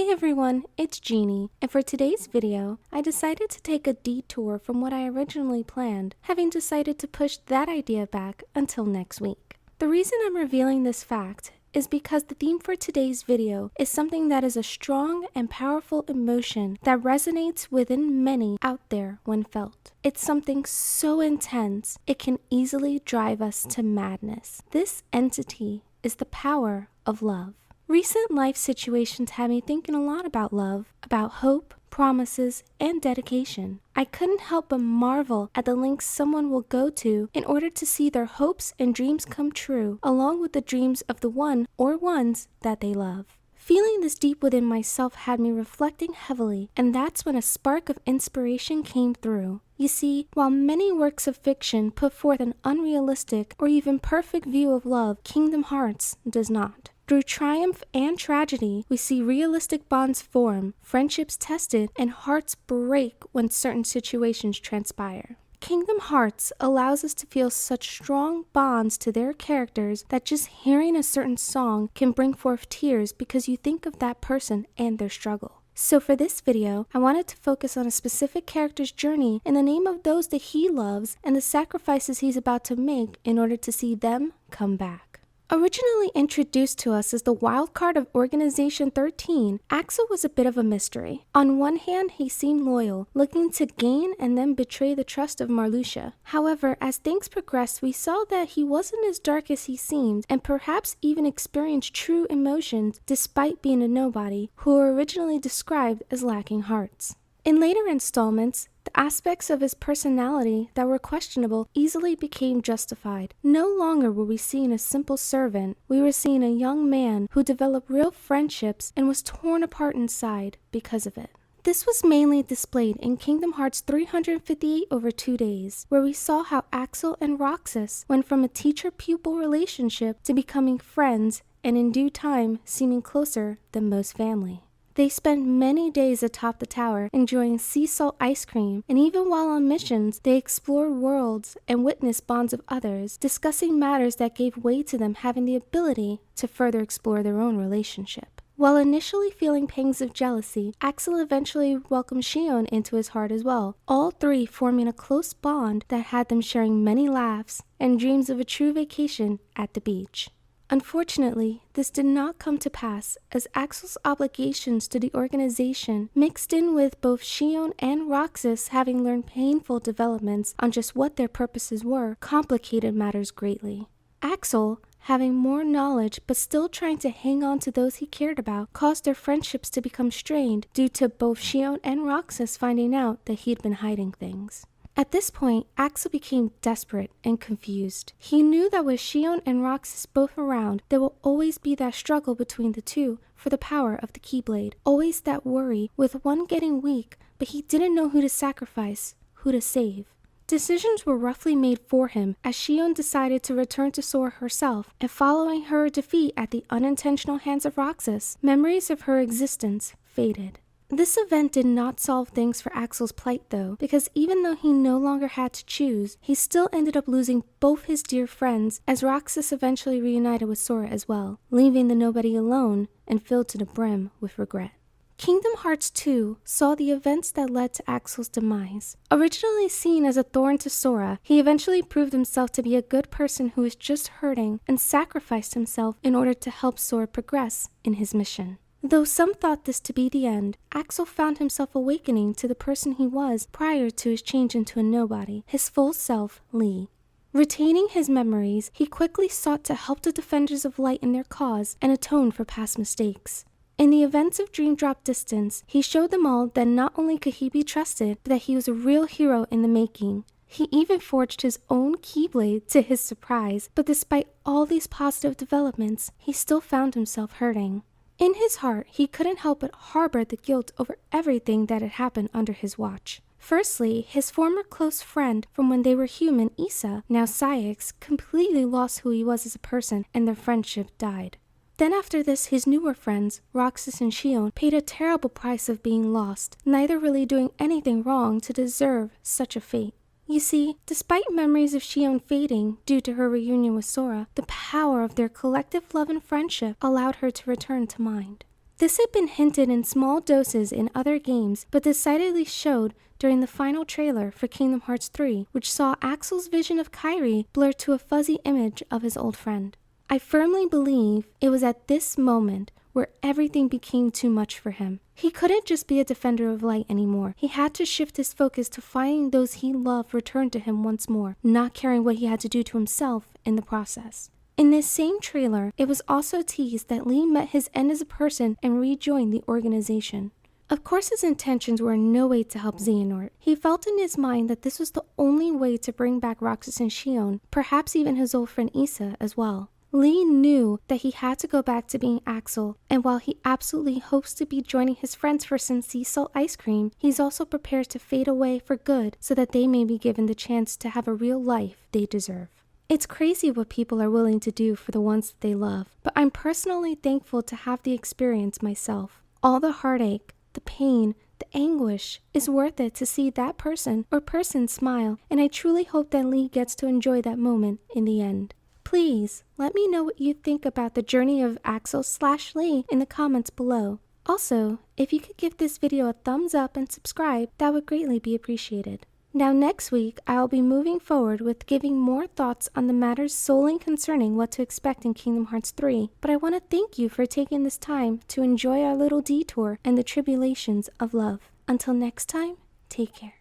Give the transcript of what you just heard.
Hey everyone, it's Djinnie, and for today's video, I decided to take a detour from what I originally planned, having decided to push that idea back until next week. The reason I'm revealing this fact is because the theme for today's video is something that is a strong and powerful emotion that resonates within many out there when felt. It's something so intense, it can easily drive us to madness. This entity is the power of love. Recent life situations had me thinking a lot about love, about hope, promises, and dedication. I couldn't help but marvel at the lengths someone will go to in order to see their hopes and dreams come true, along with the dreams of the one or ones that they love. Feeling this deep within myself had me reflecting heavily, and that's when a spark of inspiration came through. You see, while many works of fiction put forth an unrealistic or even perfect view of love, Kingdom Hearts does not. Through triumph and tragedy, we see realistic bonds form, friendships tested, and hearts break when certain situations transpire. Kingdom Hearts allows us to feel such strong bonds to their characters that just hearing a certain song can bring forth tears because you think of that person and their struggle. So for this video, I wanted to focus on a specific character's journey in the name of those that he loves and the sacrifices he's about to make in order to see them come back. Originally introduced to us as the wild card of Organization 13, Axel was a bit of a mystery. On one hand, he seemed loyal, looking to gain and then betray the trust of Marluxia. However, as things progressed, we saw that he wasn't as dark as he seemed, and perhaps even experienced true emotions despite being a nobody, who were originally described as lacking hearts. In later installments, the aspects of his personality that were questionable easily became justified. No longer were we seeing a simple servant, we were seeing a young man who developed real friendships and was torn apart inside because of it. This was mainly displayed in Kingdom Hearts 358 over 2 days, where we saw how Axel and Roxas went from a teacher-pupil relationship to becoming friends and in due time seeming closer than most family. They spent many days atop the tower enjoying sea salt ice cream, and even while on missions, they explored worlds and witnessed bonds of others, discussing matters that gave way to them having the ability to further explore their own relationship. While initially feeling pangs of jealousy, Axel eventually welcomed Xion into his heart as well, all three forming a close bond that had them sharing many laughs and dreams of a true vacation at the beach. Unfortunately, this did not come to pass as Axel's obligations to the organization, mixed in with both Xion and Roxas having learned painful developments on just what their purposes were, complicated matters greatly. Axel, having more knowledge but still trying to hang on to those he cared about, caused their friendships to become strained due to both Xion and Roxas finding out that he'd been hiding things. At this point, Axel became desperate and confused. He knew that with Xion and Roxas both around, there will always be that struggle between the two for the power of the Keyblade. Always that worry with one getting weak, but he didn't know who to sacrifice, who to save. Decisions were roughly made for him as Xion decided to return to Sora herself, and following her defeat at the unintentional hands of Roxas, memories of her existence faded. This event did not solve things for Axel's plight though, because even though he no longer had to choose, he still ended up losing both his dear friends as Roxas eventually reunited with Sora as well, leaving the nobody alone and filled to the brim with regret. Kingdom Hearts 2 saw the events that led to Axel's demise. Originally seen as a thorn to Sora, he eventually proved himself to be a good person who was just hurting and sacrificed himself in order to help Sora progress in his mission. Though some thought this to be the end, Axel found himself awakening to the person he was prior to his change into a nobody, his full self, Lea. Retaining his memories, he quickly sought to help the Defenders of Light in their cause and atone for past mistakes. In the events of Dream Drop Distance, he showed them all that not only could he be trusted, but that he was a real hero in the making. He even forged his own Keyblade to his surprise, but despite all these positive developments, he still found himself hurting. In his heart, he couldn't help but harbor the guilt over everything that had happened under his watch. Firstly, his former close friend from when they were human, Issa, now Saïx, completely lost who he was as a person and their friendship died. Then after this, his newer friends, Roxas and Xion, paid a terrible price of being lost, neither really doing anything wrong to deserve such a fate. You see, despite memories of Xion fading due to her reunion with Sora, the power of their collective love and friendship allowed her to return to mind. This had been hinted in small doses in other games, but decidedly showed during the final trailer for Kingdom Hearts 3, which saw Axel's vision of Kairi blur to a fuzzy image of his old friend. I firmly believe it was at this moment where everything became too much for him. He couldn't just be a defender of light anymore. He had to shift his focus to finding those he loved return to him once more, not caring what he had to do to himself in the process. In this same trailer, it was also teased that Lea met his end as a person and rejoined the organization. Of course, his intentions were in no way to help Xehanort. He felt in his mind that this was the only way to bring back Roxas and Xion, perhaps even his old friend Issa as well. Lea knew that he had to go back to being Axel, and while he absolutely hopes to be joining his friends for some sea salt ice cream, he's also prepared to fade away for good so that they may be given the chance to have a real life they deserve. It's crazy what people are willing to do for the ones that they love, but I'm personally thankful to have the experience myself. All the heartache, the pain, the anguish is worth it to see that person or persons smile, and I truly hope that Lea gets to enjoy that moment in the end. Please let me know what you think about the journey of Axel/Lea in the comments below. Also, if you could give this video a thumbs up and subscribe, that would greatly be appreciated. Now next week, I'll be moving forward with giving more thoughts on the matters solely concerning what to expect in Kingdom Hearts 3, but I want to thank you for taking this time to enjoy our little detour and the tribulations of love. Until next time, take care.